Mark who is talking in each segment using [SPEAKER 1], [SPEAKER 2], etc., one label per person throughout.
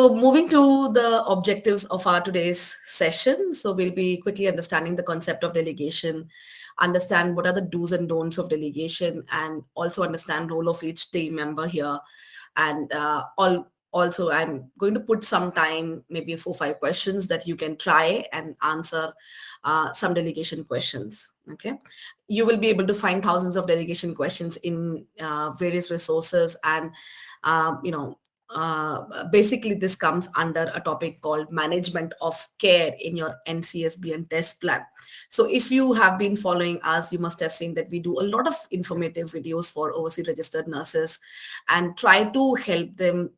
[SPEAKER 1] So, moving to the objectives of our today's session. So, we'll be quickly understanding the concept of delegation, understand what are the do's and don'ts of delegation, and also understand role of each team member here. And also, I'm going to put some time, maybe 4 5 questions that you can try and answer some delegation questions. Okay, you will be able to find thousands of delegation questions in various resources and you know basically this comes under a topic called management of care in your NCSB and test plan. So if you have been following us, you must have seen that we do a lot of informative videos for overseas registered nurses and try to help them,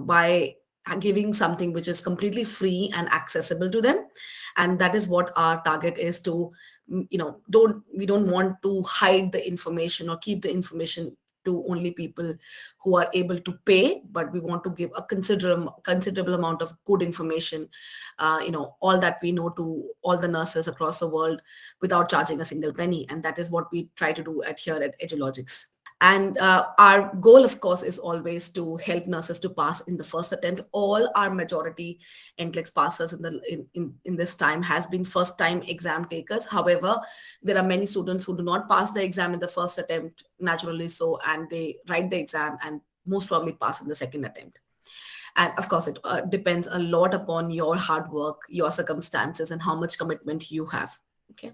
[SPEAKER 1] by giving something which is completely free and accessible to them. And that is what our target is to, don't we don't want to hide the information or keep the information to only people who are able to pay, but we want to give a considerable amount of good information, all that we know to all the nurses across the world without charging a single penny. And that is what we try to do here at Edulogics. And our goal, of course, is always to help nurses to pass in the first attempt. All our majority NCLEX passers in this time has been first time exam takers. However, there are many students who do not pass the exam in the first attempt, naturally so, and they write the exam and most probably pass in the second attempt. And of course, it depends a lot upon your hard work, your circumstances, and how much commitment you have. Okay.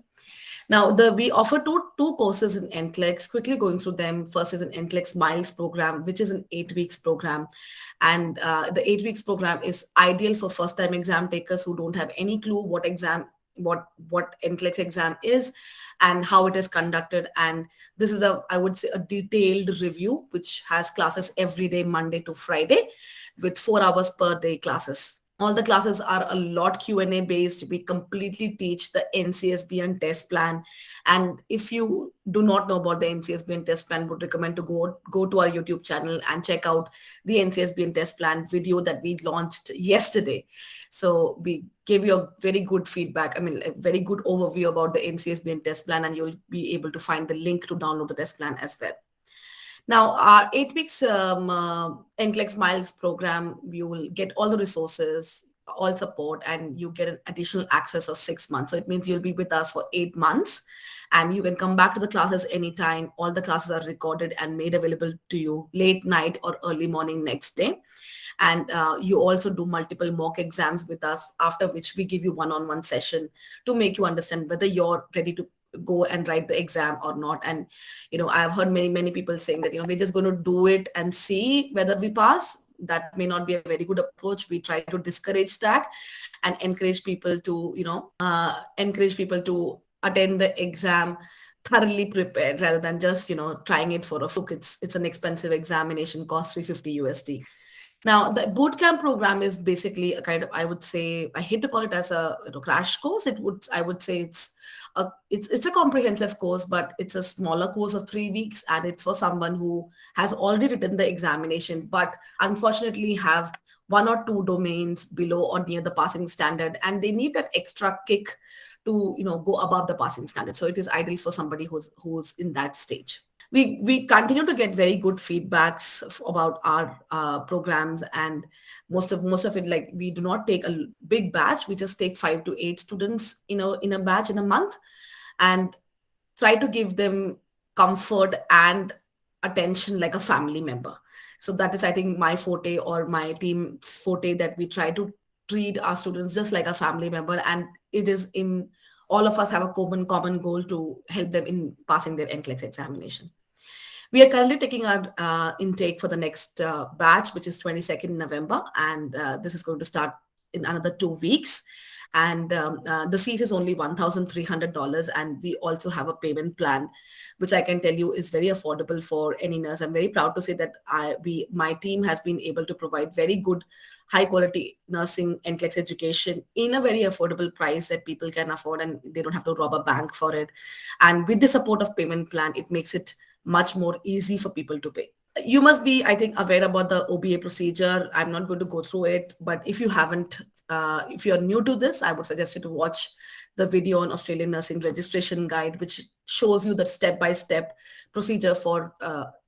[SPEAKER 1] Now, we offer two courses in NCLEX. Quickly going through them. First is an NCLEX Miles program, which is an 8 weeks program, and the 8 weeks program is ideal for first-time exam takers who don't have any clue what NCLEX exam is and how it is conducted. And this is I would say, a detailed review which has classes every day, Monday to Friday, with 4 hours per day classes. All the classes are a lot Q&A based. We completely teach the NCSB and test plan. And if you do not know about the NCSB and test plan, would recommend to go to our YouTube channel and check out the NCSB and test plan video that we launched yesterday. So we gave you a very good feedback. I mean, a very good overview about the NCSB and test plan, and you'll be able to find the link to download the test plan as well. Now, our 8 weeks NCLEX Miles program, you will get all the resources, all support, and you get an additional access of 6 months. So it means you'll be with us for 8 months, and you can come back to the classes anytime. All the classes are recorded and made available to you late night or early morning next day. And you also do multiple mock exams with us, after which we give you one-on-one session to make you understand whether you're ready to go and write the exam or not. And I've heard many people saying that we're just going to do it and see whether we pass. That may not be a very good approach. We try to discourage that and encourage people to attend the exam thoroughly prepared, rather than just trying it for a fluke. It's an expensive examination, cost $350. Now, the bootcamp program is basically a kind of, I would say, I hate to call it as a crash course. I would say it's a comprehensive course, but it's a smaller course of 3 weeks, and it's for someone who has already written the examination, but unfortunately have one or two domains below or near the passing standard, and they need that extra kick to go above the passing standard. So it is ideal for somebody who's in that stage. We continue to get very good feedbacks about our programs, and most of it, like, we do not take a big batch. We just take 5 to 8 students in a batch in a month, and try to give them comfort and attention like a family member. So that is, I think, my forte, or my team's forte, that we try to treat our students just like a family member, and it is in all of us have a common goal to help them in passing their NCLEX examination. We are currently taking our intake for the next batch, which is 22nd November, and this is going to start in another 2 weeks. And the fees is only $1,300, and we also have a payment plan, which I can tell you is very affordable for any nurse. I'm very proud to say that my team has been able to provide very good, high quality nursing NCLEX education in a very affordable price that people can afford, and they don't have to rob a bank for it. And with the support of payment plan, it makes it much more easy for people to pay. You must be, I think, aware about the OBA procedure. I'm not going to go through it, but if you haven't, if you're new to this, I would suggest you to watch the video on Australian Nursing Registration Guide, which shows you the step-by-step procedure for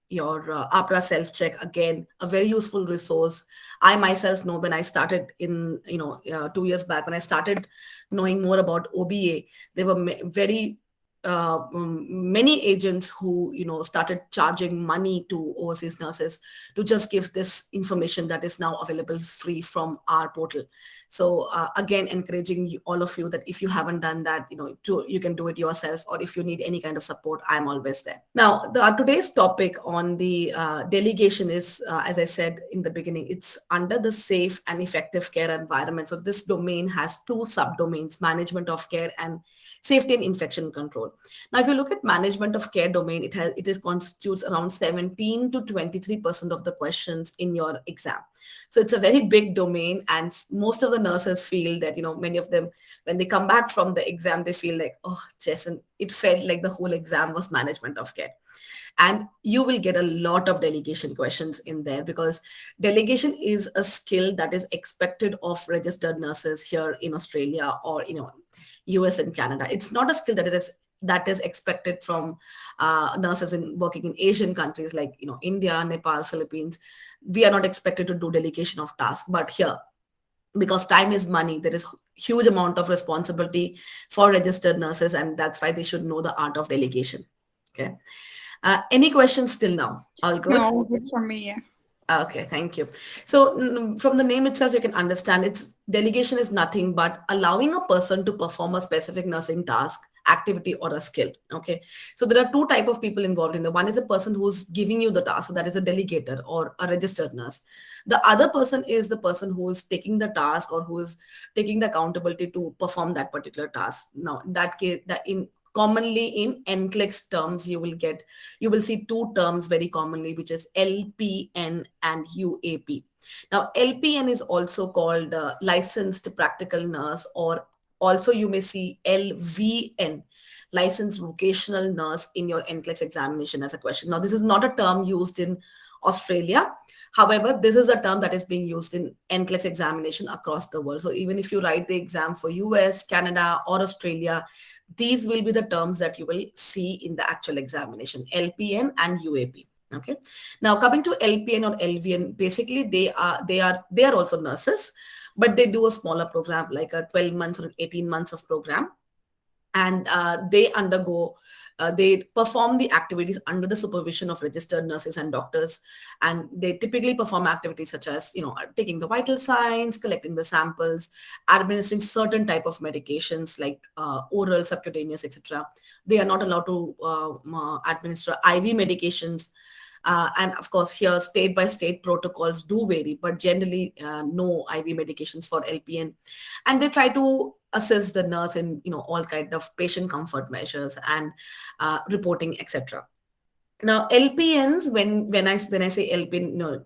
[SPEAKER 1] your APRA self check, again a very useful resource. I myself know when I started in 2 years back, when I started knowing more about OBA, there were very many agents who started charging money to overseas nurses to just give this information that is now available free from our portal. So again, encouraging all of you that if you haven't done that, you can do it yourself, or if you need any kind of support, I'm always there. Now, today's topic on the delegation is, as I said in the beginning, it's under the safe and effective care environment. So this domain has two subdomains: management of care and safety and infection control. Now, if you look at management of care domain, it is constitutes around 17 to 23% of the questions in your exam. So it's a very big domain, and most of the nurses feel that, many of them, when they come back from the exam, they feel like, oh, Jason, it felt like the whole exam was management of care. And you will get a lot of delegation questions in there, because delegation is a skill that is expected of registered nurses here in Australia, or US and Canada. It's not a skill that is expected from nurses working in Asian countries like India, Nepal, Philippines. We are not expected to do delegation of tasks, but here, because time is money, there is huge amount of responsibility for registered nurses, and that's why they should know the art of delegation. Okay. Any questions till now? All good?
[SPEAKER 2] No, good for me. Yeah.
[SPEAKER 1] Okay, thank you. So, from the name itself, you can understand it's delegation is nothing but allowing a person to perform a specific nursing task, activity, or a skill. Okay, so there are two type of people involved in the one is a person who's giving you the task, so that is a delegator or a registered nurse. The other person is the person who is taking the task, or who is taking the accountability to perform that particular task. Now, in that case, that in commonly in NCLEX terms, you will see two terms very commonly, which is LPN and UAP. Now, LPN is also called licensed practical nurse, or also you may see LVN, licensed vocational nurse, in your NCLEX examination as a question. Now, this is not a term used in Australia. However, this is a term that is being used in NCLEX examination across the world. So even if you write the exam for US, Canada, or Australia, these will be the terms that you will see in the actual examination: LPN and UAP. Okay. Now, coming to LPN or LVN, basically they are also nurses, but they do a smaller program, like a 12 months or 18 months of program, and they perform the activities under the supervision of registered nurses and doctors. And they typically perform activities such as taking the vital signs, collecting the samples, administering certain type of medications like oral, subcutaneous, etc. They are not allowed to administer IV medications. And of course, here state by state protocols do vary, but generally no IV medications for LPN. And they try to assist the nurse in all kind of patient comfort measures and reporting, etc. Now, LPNs, when I say LPN,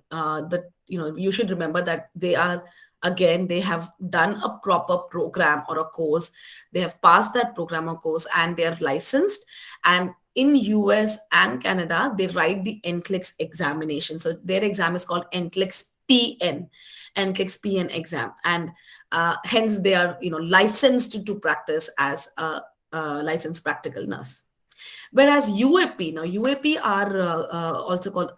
[SPEAKER 1] you should remember that they have done a proper program or a course. They have passed that program or course, and they are licensed. And in US and Canada, they write the NCLEX examination. So their exam is called NCLEX PN, NCLEX PN exam, and hence they are licensed to practice as a licensed practical nurse. Whereas UAP, now UAP are also called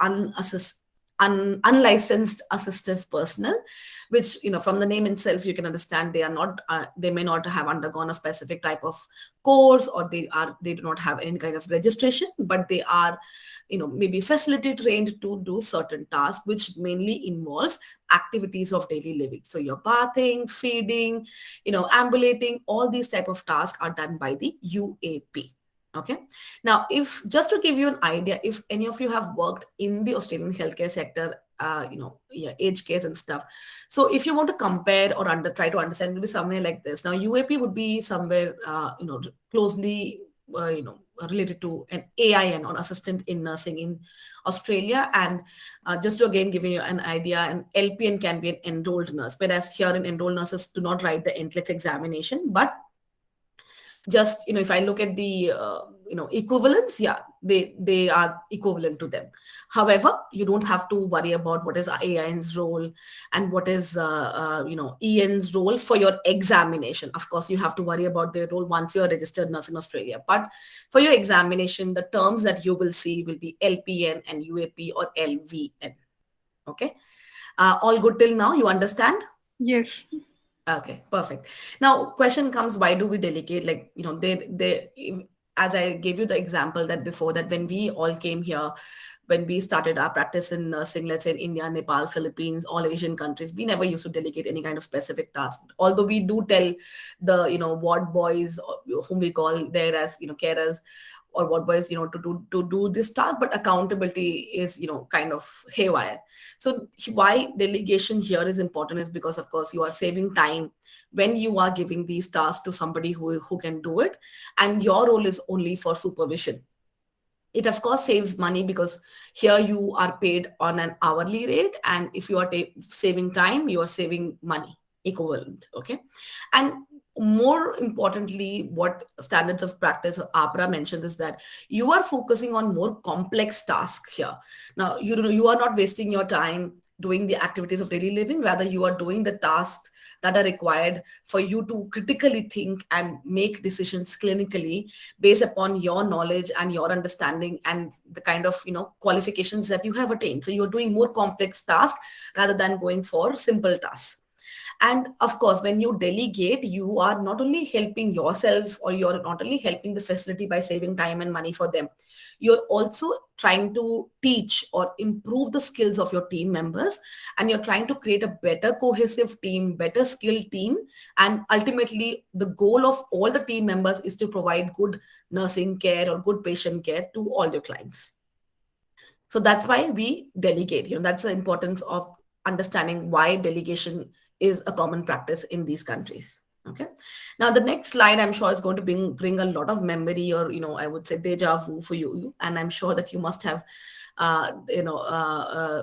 [SPEAKER 1] unlicensed assistive personnel, which from the name itself you can understand they may not have undergone a specific type of course, or they do not have any kind of registration, but they are maybe facility trained to do certain tasks, which mainly involves activities of daily living. So your bathing, feeding, ambulating, all these type of tasks are done by the UAP. Okay. Now, if just to give you an idea, if any of you have worked in the Australian healthcare sector, yeah, age case and stuff. So if you want to compare or try to understand, it will be somewhere like this. Now, UAP would be somewhere, closely, related to an AIN, or assistant in nursing in Australia. And just to again give you an idea, an LPN can be an enrolled nurse, whereas here in enrolled nurses do not write the NCLEX examination, but just if I look at the equivalence, yeah, they are equivalent to them. However, you don't have to worry about what is AIN's role and what is EN's role for your examination. Of course, you have to worry about their role once you're a registered nurse in Australia. But for your examination, the terms that you will see will be LPN and UAP or LVN. Okay. All good till now? You understand?
[SPEAKER 2] Yes.
[SPEAKER 1] Okay, perfect. Now, question comes, why do we delegate? Like, as I gave you the example that before, that when we all came here, when we started our practice in nursing, let's say in India, Nepal, Philippines, all Asian countries, we never used to delegate any kind of specific task. Although we do tell the, ward boys, whom we call there as, carers, or ward boys, to do this task, but accountability is, kind of haywire. So why delegation here is important is because, of course, you are saving time when you are giving these tasks to somebody who can do it, and your role is only for supervision. It of course saves money because here you are paid on an hourly rate, and if you are saving time, you are saving money equivalent. Okay. And more importantly, what standards of practice APRA mentions is that you are focusing on more complex tasks here. Now, you are not wasting your time doing the activities of daily living, rather you are doing the tasks that are required for you to critically think and make decisions clinically based upon your knowledge and your understanding and the kind of qualifications that you have attained. So you're doing more complex tasks rather than going for simple tasks. And of course, when you delegate, you are not only helping yourself, or you're not only helping the facility by saving time and money for them, you're also trying to teach or improve the skills of your team members, and you're trying to create a better cohesive team, better skilled team. And ultimately, the goal of all the team members is to provide good nursing care or good patient care to all your clients. So that's why we delegate. That's the importance of understanding why delegation is a common practice in these countries. Okay. Now the next slide, I'm sure, is going to bring a lot of memory, or I would say deja vu for you. And I'm sure that you must have uh, you know uh, uh,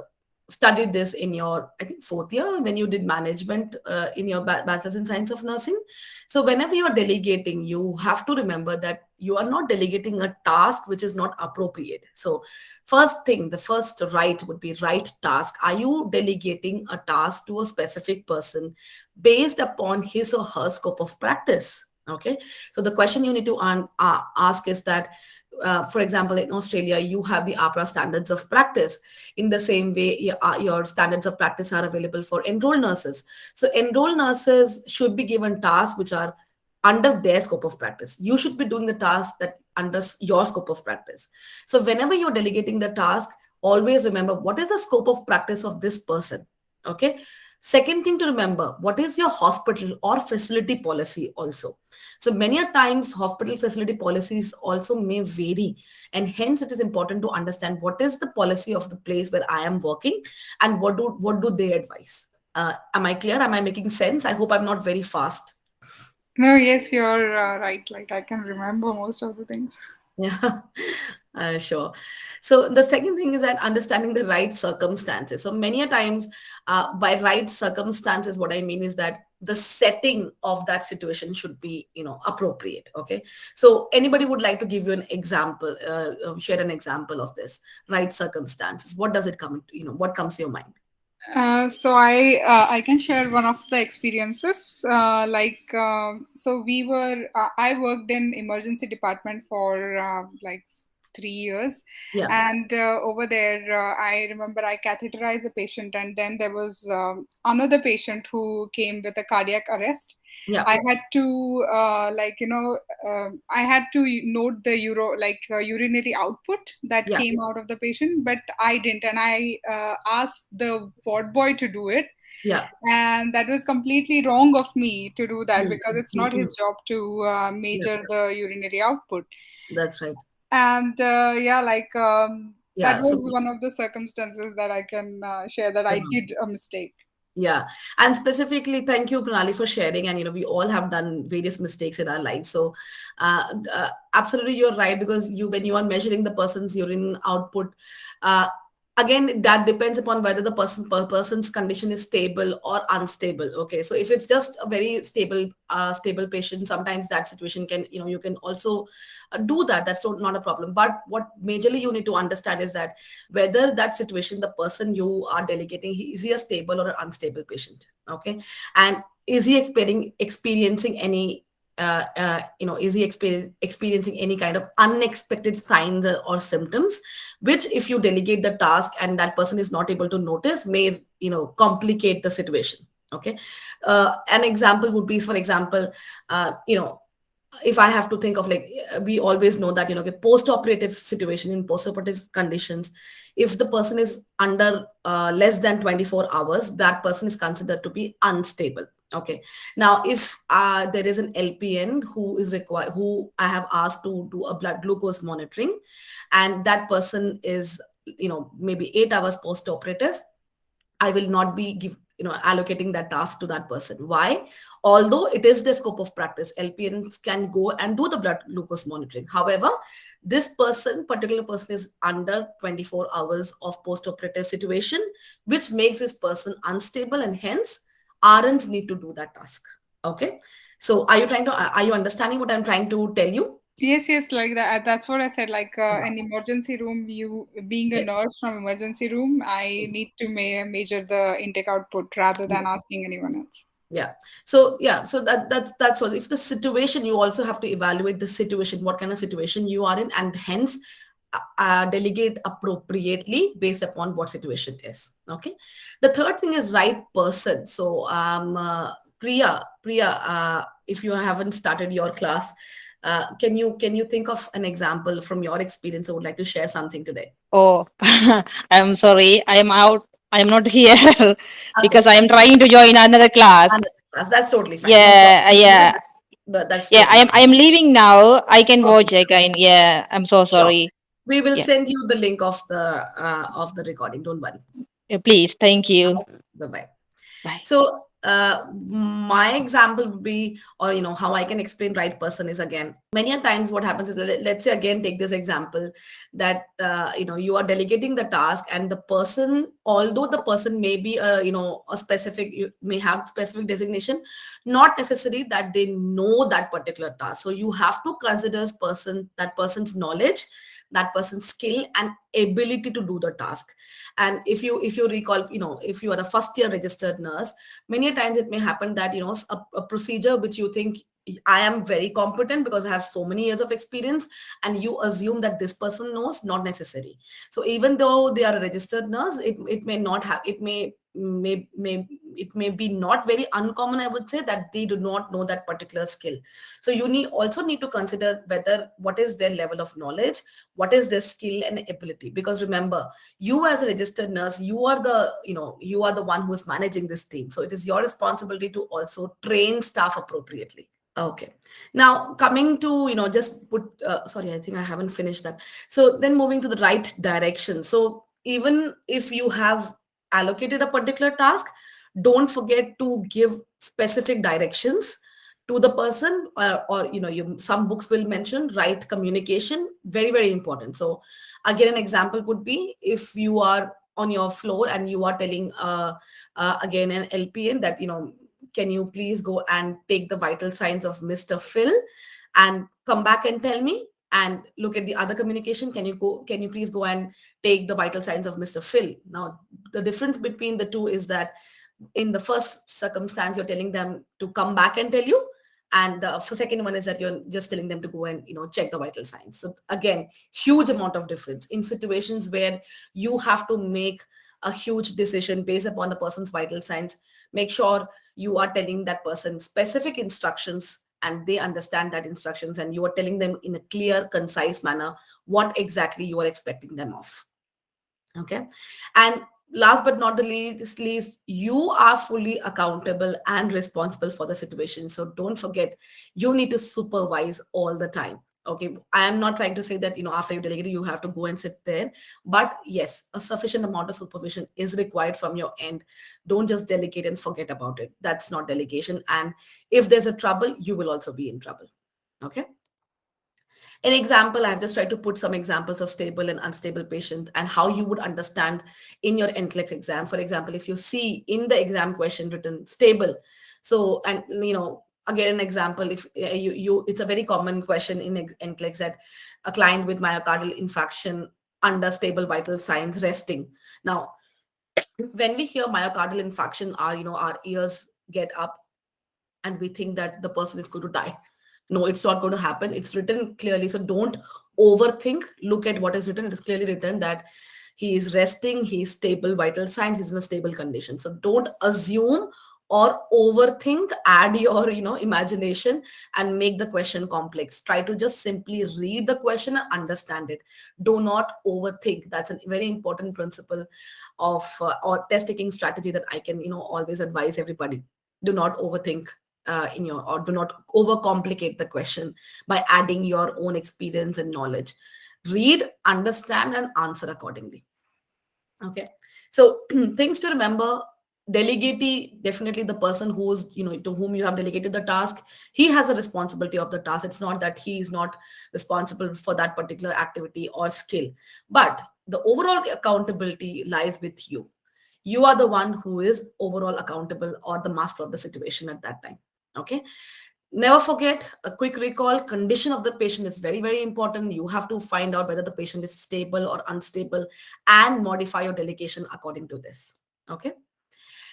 [SPEAKER 1] studied this in your, I think, fourth year when you did management in your bachelor's in science of nursing. So whenever you are delegating, you have to remember that you are not delegating a task which is not appropriate. So first thing, the first right would be right task. Are you delegating a task to a specific person based upon his or her scope of practice? Okay. So the question you need to ask is that, for example, in Australia, you have the APRA standards of practice. In the same way, your standards of practice are available for enrolled nurses. So enrolled nurses should be given tasks which are under their scope of practice. You should be doing the task that under your scope of practice. So whenever you're delegating the task, always remember what is the scope of practice of this person. Okay. Second thing to remember, what is your hospital or facility policy also? So many a times hospital facility policies also may vary, and hence it is important to understand what is the policy of the place where I am working, and what do they advise. Am I clear? Am I making sense? I hope I'm not very fast.
[SPEAKER 2] No, yes, you're right. Like, I can remember most of the things.
[SPEAKER 1] Yeah, sure. So the second thing is that understanding the right circumstances. So many a times, by right circumstances, what I mean is that the setting of that situation should be, appropriate. Okay. So anybody would like to give you an example, share an example of this right circumstances. What does it come to, what comes to your mind?
[SPEAKER 2] So I can share one of the experiences. So I worked in emergency department for like 3 years,
[SPEAKER 1] Yeah,
[SPEAKER 2] and over there I remember I catheterized a patient, and then there was another patient who came with a cardiac arrest.
[SPEAKER 1] yeah,
[SPEAKER 2] I had to I had to note the urinary output that
[SPEAKER 1] yeah,
[SPEAKER 2] came out of the patient, but I didn't, and I asked the ward boy to do it,
[SPEAKER 1] yeah.
[SPEAKER 2] and that was completely wrong of me to do that
[SPEAKER 1] Mm,
[SPEAKER 2] because it's
[SPEAKER 1] mm,
[SPEAKER 2] not
[SPEAKER 1] mm.
[SPEAKER 2] his job to
[SPEAKER 1] Yeah,
[SPEAKER 2] measure the urinary output.
[SPEAKER 1] that's right.
[SPEAKER 2] And that
[SPEAKER 1] Yeah. So
[SPEAKER 2] was one of the circumstances that I can share that I did a mistake.
[SPEAKER 1] yeah, and specifically, thank you, Pranali, for sharing. And we all have done various mistakes in our lives. So, absolutely, you're right, because when you are measuring the person's urine output, uh, again, that depends upon whether the person's condition is stable or unstable. Okay, so if it's just a very stable patient, sometimes that situation can, you can also do that. That's not a problem. But what majorly you need to understand is that whether that situation, the person you are delegating, is he a stable or an unstable patient? Okay, and is he experiencing any is he experiencing any kind of unexpected signs or symptoms, which if you delegate the task and that person is not able to notice, may complicate the situation. Okay, an example would be, for example, if I have to think of, like, we always know that, okay, post-operative situation, in post-operative conditions, if the person is under less than 24 hours, that person is considered to be unstable. Okay, now if there is an LPN who is required, who I have asked to do a blood glucose monitoring, and that person is, maybe 8 hours post-operative, I will not be allocating that task to that person. Why? Although it is the scope of practice, LPNs can go and do the blood glucose monitoring. However, this particular person is under 24 hours of post-operative situation, which makes this person unstable, and hence RNs need to do that task. Okay. So are you understanding what I'm trying to tell you?
[SPEAKER 2] Yes, like that. That's what I said. Like
[SPEAKER 1] Yeah.
[SPEAKER 2] an emergency room, you being a
[SPEAKER 1] Yes.
[SPEAKER 2] nurse from emergency room, I need to measure the intake output rather than asking anyone else.
[SPEAKER 1] Yeah. So yeah, so that's what, if the situation, you also have to evaluate the situation, what kind of situation you are in, and hence delegate appropriately based upon what situation is. Okay. The third thing is right person. So Priya, if you haven't started your class, can you think of an example from your experience? I would like to share something today.
[SPEAKER 3] Oh, I'm sorry. I am out. I am not here
[SPEAKER 1] Okay.
[SPEAKER 3] because I am trying to join another class.
[SPEAKER 1] Another class. That's totally fine. No
[SPEAKER 3] Yeah,
[SPEAKER 1] problem.
[SPEAKER 3] yeah,
[SPEAKER 1] That's
[SPEAKER 3] yeah.
[SPEAKER 1] totally
[SPEAKER 3] I
[SPEAKER 1] fine.
[SPEAKER 3] am leaving now. I can
[SPEAKER 1] Okay.
[SPEAKER 3] watch again. Yeah, I'm so
[SPEAKER 1] Sure.
[SPEAKER 3] sorry.
[SPEAKER 1] We will
[SPEAKER 3] Yeah,
[SPEAKER 1] send you the link of the recording. Don't worry.
[SPEAKER 3] yeah, please. Thank you.
[SPEAKER 1] Bye bye.
[SPEAKER 3] Bye.
[SPEAKER 1] So my example would be, or how I can explain right person is, again, many a times what happens is, let's say, again, take this example, that you are delegating the task, and the person, although the person may be a specific, you may have specific designation, not necessary that they know that particular task. So you have to consider that person's knowledge, that person's skill and ability to do the task. And if you recall, if you are a first year registered nurse, many a times it may happen that, a procedure which you think, I am very competent because I have so many years of experience, and you assume that this person knows, not necessary. So even though they are a registered nurse, it may not have, it may be not very uncommon, I would say, that they do not know that particular skill. So you also need to consider whether, what is their level of knowledge, what is their skill and ability. Because remember, you as a registered nurse, you are the one who is managing this team, so it is your responsibility to also train staff appropriately. Okay. Now coming to, just put sorry, I think I haven't finished that. So then moving to the right direction. So even if you have allocated a particular task, don't forget to give specific directions to the person, or some books will mention right communication, very very important. So again, an example would be, if you are on your floor and you are telling again an LPN that, can you please go and take the vital signs of Mr. Phil and come back and tell me, and look at the other communication, can you please go and take the vital signs of Mr. Phil. Now the difference between the two is that, in the first circumstance, you're telling them to come back and tell you, and the second one is that you're just telling them to go and check the vital signs. So again, huge amount of difference in situations where you have to make a huge decision based upon the person's vital signs. Make sure you are telling that person specific instructions, and they understand that instructions, and you are telling them in a clear, concise manner what exactly you are expecting them of. Okay. And last but not the least, you are fully accountable and responsible for the situation. So don't forget, you need to supervise all the time. Okay, I am not trying to say that, after you delegate, you have to go and sit there. But yes, a sufficient amount of supervision is required from your end. Don't just delegate and forget about it. That's not delegation. And if there's a trouble, you will also be in trouble. Okay. An example, I've just tried to put some examples of stable and unstable patient and how you would understand in your NCLEX exam. For example, if you see in the exam question written stable, so, and again, an example, if it's a very common question in NCLEX that a client with myocardial infarction under stable vital signs resting. Now, when we hear myocardial infarction, our ears get up and we think that the person is going to die. No, it's not going to happen. It's written clearly. So don't overthink. Look at what is written. It is clearly written that he is resting, he is stable, vital signs, he's in a stable condition. So don't assume or overthink, add your imagination and make the question complex. Try to just simply read the question and understand it. Do not overthink. That's a very important principle of or test taking strategy that I can always advise everybody. Do not overthink or do not overcomplicate the question by adding your own experience and knowledge. Read, understand, and answer accordingly. Okay, so things to remember: delegatee, definitely the person who's to whom you have delegated the task, he has a responsibility of the task. It's not that he is not responsible for that particular activity or skill, but the overall accountability lies with you. You are the one who is overall accountable or the master of the situation at that time. Okay, never forget, a quick recall: condition of the patient is very, very important. You have to find out whether the patient is stable or unstable and modify your delegation according to this. Okay,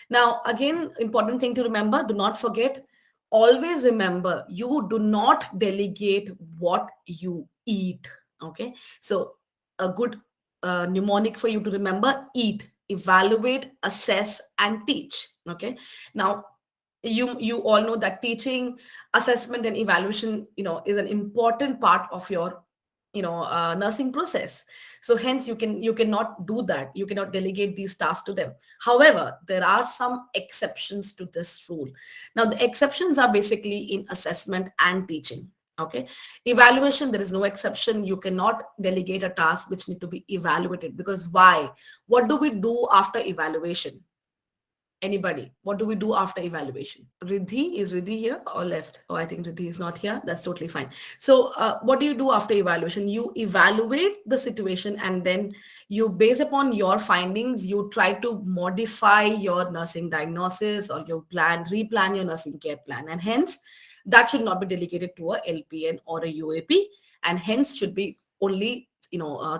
[SPEAKER 1] now again, important thing to remember: do not forget, always remember, you do not delegate what you eat. Okay, so a good mnemonic for you to remember: eat, evaluate, assess, and teach. Okay, now you all know that teaching, assessment, and evaluation is an important part of your nursing process. So hence you cannot do that. You cannot delegate these tasks to them. However, there are some exceptions to this rule. Now the exceptions are basically in assessment and teaching. Okay, evaluation, there is no exception. You cannot delegate a task which need to be evaluated, because why? What do we do after evaluation? Anybody, what do we do after evaluation? Riddhi, is Riddhi here or left? Oh, I think Riddhi is not here. That's totally fine. So what do you do after evaluation? You evaluate the situation, and then you, based upon your findings, you try to modify your nursing diagnosis, or you replan your nursing care plan. And hence, that should not be delegated to a LPN or a UAP, and hence should be only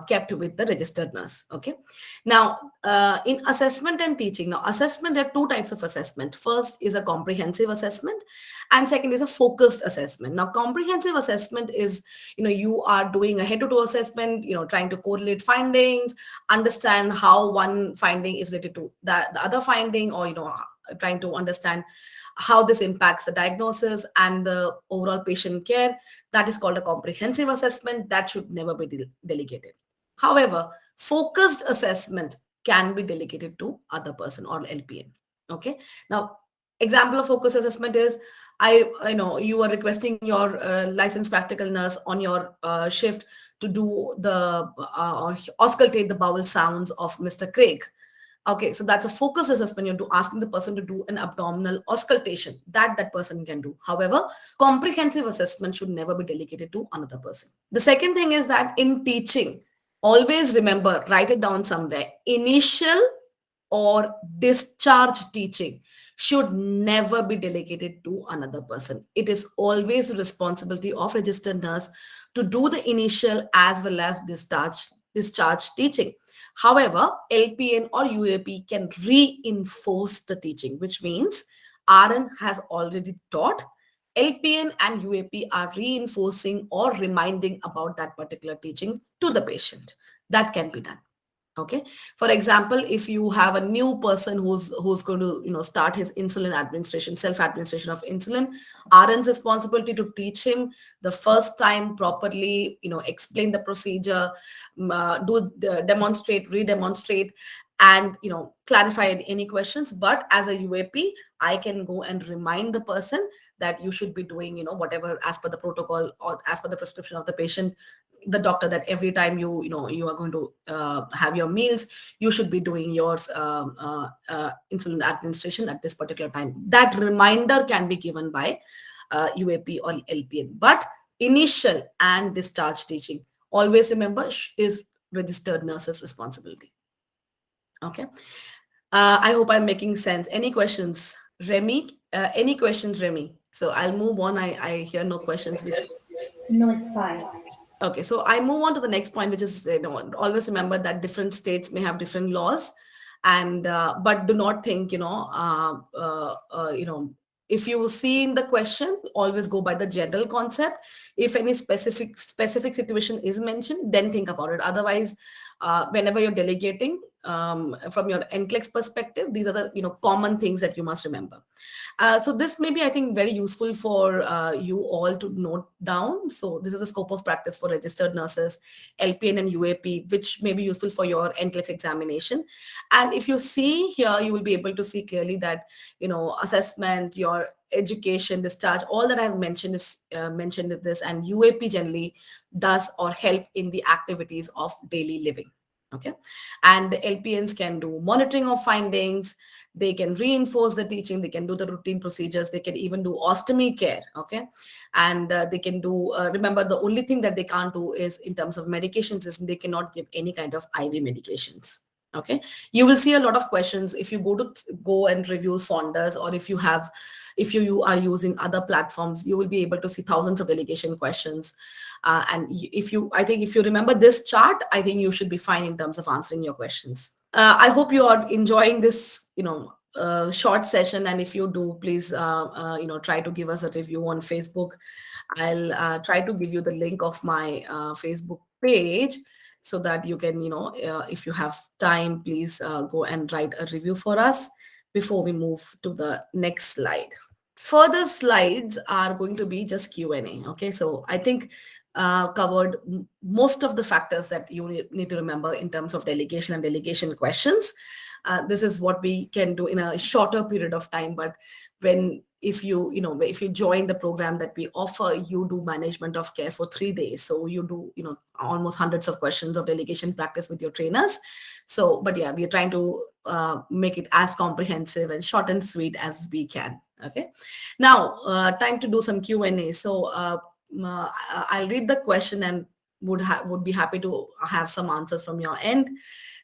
[SPEAKER 1] kept with the registered nurse. Okay, now in assessment and teaching, now assessment, there are two types of assessment. First is a comprehensive assessment, and second is a focused assessment. Now comprehensive assessment is, you are doing a head-to-toe assessment, trying to correlate findings, understand how one finding is related to the other finding, or trying to understand how this impacts the diagnosis and the overall patient care. That is called a comprehensive assessment. That should never be delegated. However, focused assessment can be delegated to other person or LPN. Okay, now example of focused assessment is, I know you are requesting your licensed practical nurse on your shift to do the or auscultate the bowel sounds of Mr. Craig. Okay, so that's a focus assessment. You're asking the person to do an abdominal auscultation that person can do. However, comprehensive assessment should never be delegated to another person. The second thing is that in teaching, always remember, write it down somewhere: initial or discharge teaching should never be delegated to another person. It is always the responsibility of registered nurse to do the initial as well as discharge teaching. However, LPN or UAP can reinforce the teaching, which means RN has already taught, LPN and UAP are reinforcing or reminding about that particular teaching to the patient. That can be done. Okay, for example, if you have a new person who's going to start his insulin administration, self administration of insulin, RN's responsibility to teach him the first time properly, explain the procedure, demonstrate, re-demonstrate, and clarify any questions. But as a UAP, I can go and remind the person that you should be doing whatever as per the protocol or as per the prescription of the patient, the doctor, that every time you are going to have your meals, you should be doing your insulin administration at this particular time. That reminder can be given by UAP or LPN, but initial and discharge teaching. Always remember, is registered nurse's responsibility. Okay. I hope I'm making sense. Any questions, Remy? Any questions, Remy? So I'll move on. I hear no questions, which
[SPEAKER 4] No, it's fine.
[SPEAKER 1] okay, so I move on to the next point, which is, always remember that different states may have different laws, and but do not think, if you see in the question, always go by the general concept. If any specific situation is mentioned, then think about it. Otherwise, whenever you're delegating, from your NCLEX perspective, these are the common things that you must remember. So this may be, I think, very useful for you all to note down. So this is a scope of practice for registered nurses, LPN and UAP, which may be useful for your NCLEX examination. And if you see here, you will be able to see clearly that, assessment, your education, discharge, all that I have mentioned is mentioned in this, and UAP generally does or help in the activities of daily living. Okay. And the LPNs can do monitoring of findings, they can reinforce the teaching, they can do the routine procedures, they can even do ostomy care. Okay. And they can do, remember, the only thing that they can't do is in terms of medications is they cannot give any kind of IV medications. Okay. You will see a lot of questions if you go and review Saunders, or if you are using other platforms, you will be able to see thousands of delegation questions. And I think if you remember this chart, I think you should be fine in terms of answering your questions. I hope you are enjoying this, short session. And if you do, please, try to give us a review on Facebook. I'll try to give you the link of my Facebook page so that you can, if you have time, please go and write a review for us before we move to the next slide. Further slides are going to be just Q&A. Okay, so I think covered most of the factors that you need to remember in terms of delegation and delegation questions. This is what we can do in a shorter period of time, but if you join the program that we offer, you do management of care for 3 days. So you do, almost hundreds of questions of delegation practice with your trainers. So, but yeah, we are trying to make it as comprehensive and short and sweet as we can. Okay. Now, time to do some Q&A. So I'll read the question and would be happy to have some answers from your end.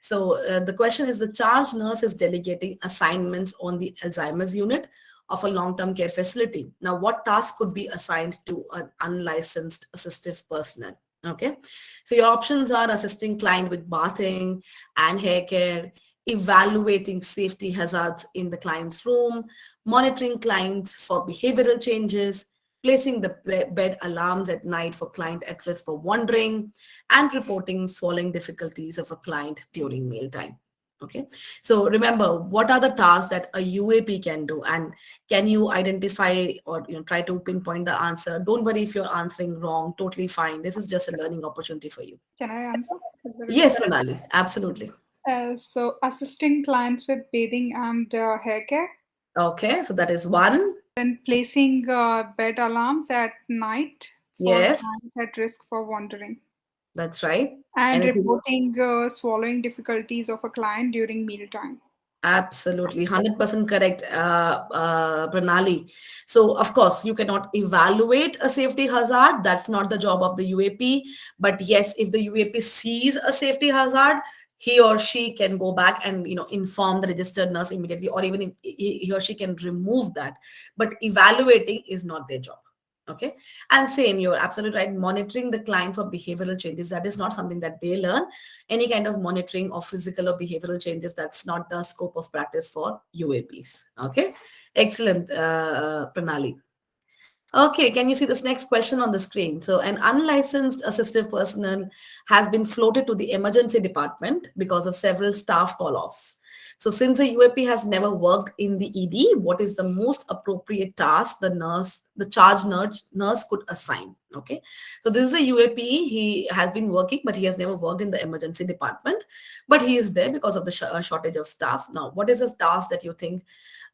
[SPEAKER 1] So the question is, the charge nurse is delegating assignments on the Alzheimer's unit of a long-term care facility. Now, what task could be assigned to an unlicensed assistive personnel? Okay, so your options are assisting client with bathing and hair care, evaluating safety hazards in the client's room, monitoring clients for behavioral changes, placing the bed alarms at night for client at risk for wandering, and reporting swallowing difficulties of a client during mealtime. Okay, so remember, what are the tasks that a UAP can do, and can you identify or try to pinpoint the answer? Don't worry if you're answering wrong, totally fine. This is just a learning opportunity for you.
[SPEAKER 2] Can I answer?
[SPEAKER 1] Yes, Pranali, absolutely.
[SPEAKER 2] So assisting clients with bathing and hair care.
[SPEAKER 1] Okay, so that is one.
[SPEAKER 2] Then placing bed alarms at night for
[SPEAKER 1] Yes,
[SPEAKER 2] clients at risk for wandering.
[SPEAKER 1] that's right.
[SPEAKER 2] And
[SPEAKER 1] Anything?
[SPEAKER 2] reporting swallowing difficulties of a client during mealtime.
[SPEAKER 1] Absolutely, 100% correct, Pranali. So, of course, you cannot evaluate a safety hazard. That's not the job of the UAP. But yes, if the UAP sees a safety hazard, he or she can go back and inform the registered nurse immediately, or even if he or she can remove that. But evaluating is not their job. Okay, and same, you're absolutely right. Monitoring the client for behavioral changes, that is not something that they learn. Any kind of monitoring of physical or behavioral changes, that's not the scope of practice for UAPs. Okay, excellent, Pranali. Okay, can you see this next question on the screen? So, an unlicensed assistive personnel has been floated to the emergency department because of several staff call-offs. So, since the UAP has never worked in the ED, what is the most appropriate task the charge nurse could assign? Okay, so this is a UAP. He has been working, but he has never worked in the emergency department. But he is there because of the shortage of staff. Now, what is the task that you think?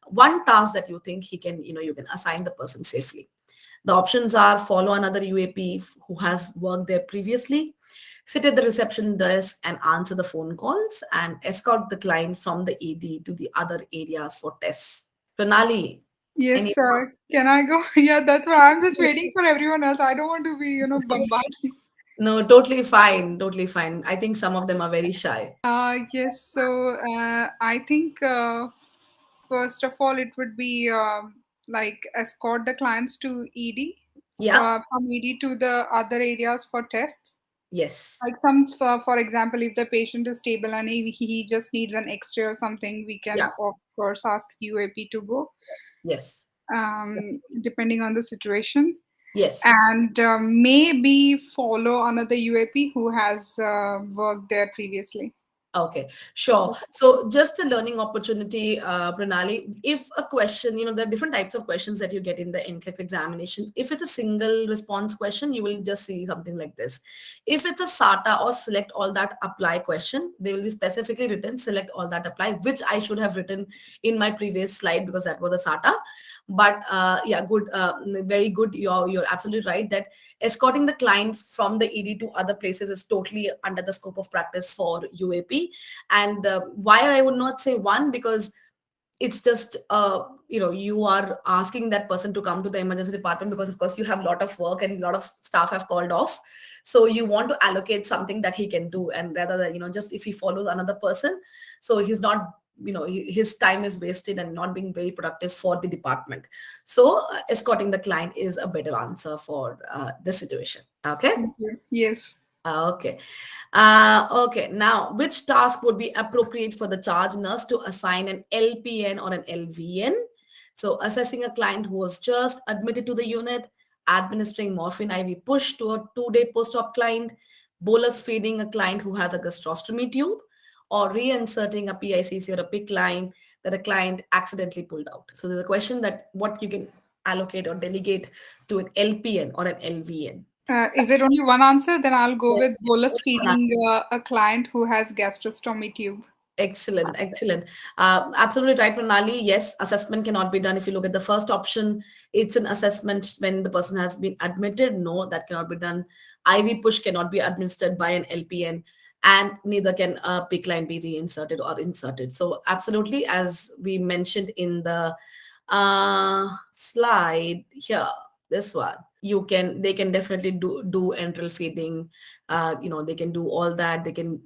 [SPEAKER 1] One task that you think he can, you can assign the person safely. The options are: follow another UAP who has worked there previously, sit at the reception desk and answer the phone calls, and escort the client from the ED to the other areas for tests. Pranali,
[SPEAKER 2] Yes,
[SPEAKER 1] Any
[SPEAKER 2] can I go? Yeah, that's why I'm just waiting for everyone else. I don't want to be, bombarded.
[SPEAKER 1] No, totally fine. Totally fine. I think some of them are very shy.
[SPEAKER 2] Yes, so I think first of all, it would be like escort the clients to ED,
[SPEAKER 1] Yeah.
[SPEAKER 2] from ED to the other areas for tests.
[SPEAKER 1] Yes.
[SPEAKER 2] Like for example, if the patient is stable and he just needs an X-ray or something, we
[SPEAKER 1] Yeah.
[SPEAKER 2] can of course ask UAP to go,
[SPEAKER 1] Yes. Yes.
[SPEAKER 2] depending on the situation,
[SPEAKER 1] Yes.
[SPEAKER 2] and maybe follow another UAP who has worked there previously.
[SPEAKER 1] Okay, sure. So just a learning opportunity, Pranali. If a question, there are different types of questions that you get in the NCLEX examination. If it's a single response question, you will just see something like this. If it's a SATA or select all that apply question, they will be specifically written select all that apply, which I should have written in my previous slide because that was a SATA. But yeah, good, very good. You're absolutely right that escorting the client from the ED to other places is totally under the scope of practice for UAP. And why I would not say one, because it's just you are asking that person to come to the emergency department because of course you have a lot of work and a lot of staff have called off, so you want to allocate something that he can do, and rather than just if he follows another person, so he's not his time is wasted and not being very productive for the department. So escorting the client is a better answer for this situation. Okay.
[SPEAKER 2] Thank you. Yes.
[SPEAKER 1] Okay. Okay. Now, which task would be appropriate for the charge nurse to assign an LPN or an LVN? So, assessing a client who was just admitted to the unit, administering morphine IV push to a 2-day post-op client, bolus feeding a client who has a gastrostomy tube, or reinserting a PICC or a PIC line that a client accidentally pulled out. So, there's a question that what you can allocate or delegate to an LPN or an LVN.
[SPEAKER 2] Is it only one answer? Then I'll go
[SPEAKER 1] Yes,
[SPEAKER 2] with bolus
[SPEAKER 1] only one
[SPEAKER 2] feeding
[SPEAKER 1] answer.
[SPEAKER 2] a client who has gastrostomy tube.
[SPEAKER 1] Excellent, excellent. Absolutely right, Pranali. Yes, assessment cannot be done. If you look at the first option, it's an assessment when the person has been admitted. No, that cannot be done. IV push cannot be administered by an LPN, and neither can a PIC line be reinserted or inserted. So, absolutely, as we mentioned in the slide here, this one, they can definitely do enteral feeding. They can do all that. They can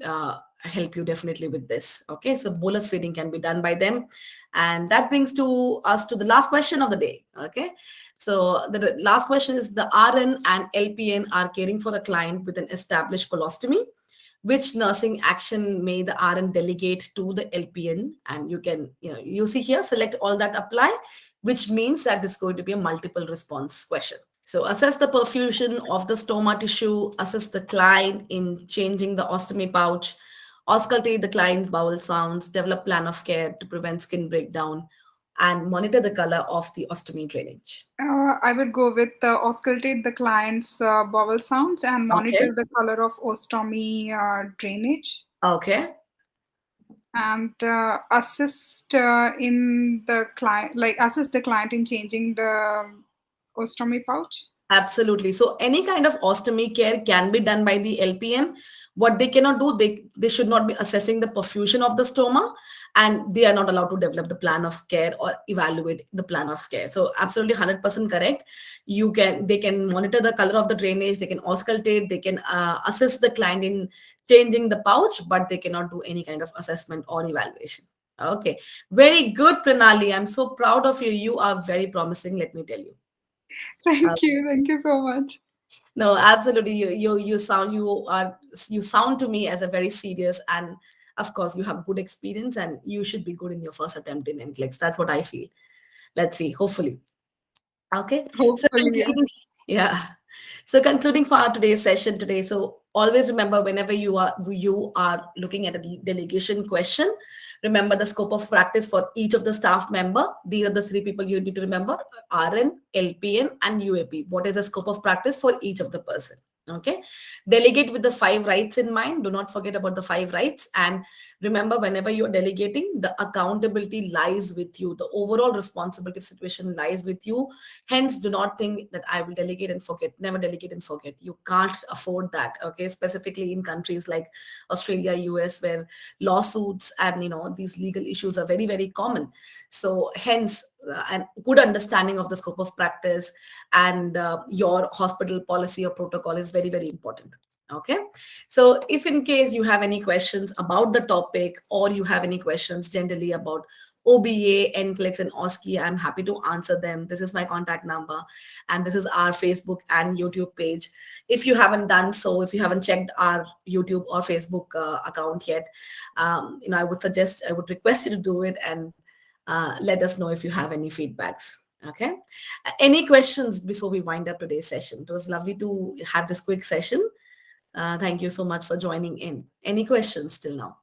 [SPEAKER 1] help you definitely with this. Okay, so bolus feeding can be done by them, and that brings to us to the last question of the day. Okay, so the last question is: the RN and LPN are caring for a client with an established colostomy. Which nursing action may the RN delegate to the LPN? And you can, you see here, select all that apply, which means that this is going to be a multiple response question. So assess the perfusion of the stoma tissue, assess the client in changing the ostomy pouch, auscultate the client's bowel sounds, develop plan of care to prevent skin breakdown, and monitor the color of the ostomy drainage.
[SPEAKER 2] I would go with auscultate the client's bowel sounds and
[SPEAKER 1] Okay.
[SPEAKER 2] monitor the color of ostomy drainage,
[SPEAKER 1] Okay.
[SPEAKER 2] and assist in the client, like assist the client in changing the ostomy pouch.
[SPEAKER 1] Absolutely. So any kind of ostomy care can be done by the LPN. What they cannot do, they should not be assessing the perfusion of the stoma, and they are not allowed to develop the plan of care or evaluate the plan of care. So absolutely 100% correct. They can monitor the color of the drainage, they can auscultate, they can assist the client in changing the pouch, but they cannot do any kind of assessment or evaluation. Okay. Very good, Pranali. I'm so proud of you. You are very promising, let me tell you.
[SPEAKER 2] Thank you so much.
[SPEAKER 1] No, absolutely. You sound to me as a very serious, and of course you have good experience and you should be good in your first attempt in NCLEX. That's what I feel. Let's see, hopefully. Okay. So
[SPEAKER 2] Hopefully, yeah.
[SPEAKER 1] concluding, yeah. So concluding for our today's session today. So always remember whenever you are looking at a delegation question, remember the scope of practice for each of the staff member. These are the three people you need to remember: RN, LPN, and UAP. What is the scope of practice for each of the person? Okay. Delegate with the 5 rights in mind. Do not forget about the 5 rights. And remember, whenever you're delegating, the accountability lies with you. The overall responsibility of situation lies with you. Hence, do not think that I will delegate and forget. Never delegate and forget. You can't afford that. Okay. Specifically in countries like Australia, US, where lawsuits and these legal issues are very, very common. So hence, and good understanding of the scope of practice and your hospital policy or protocol is very, very important. Okay, so if in case you have any questions about the topic, or you have any questions generally about OBA, NCLEX, and OSCE, I'm happy to answer them. This is my contact number, and this is our Facebook and YouTube page. If you haven't done so, if you haven't checked our YouTube or Facebook account yet, I would request you to do it, and let us know if you have any feedbacks. Okay. Any questions before we wind up today's session? It was lovely to have this quick session. Thank you so much for joining in. Any questions till now?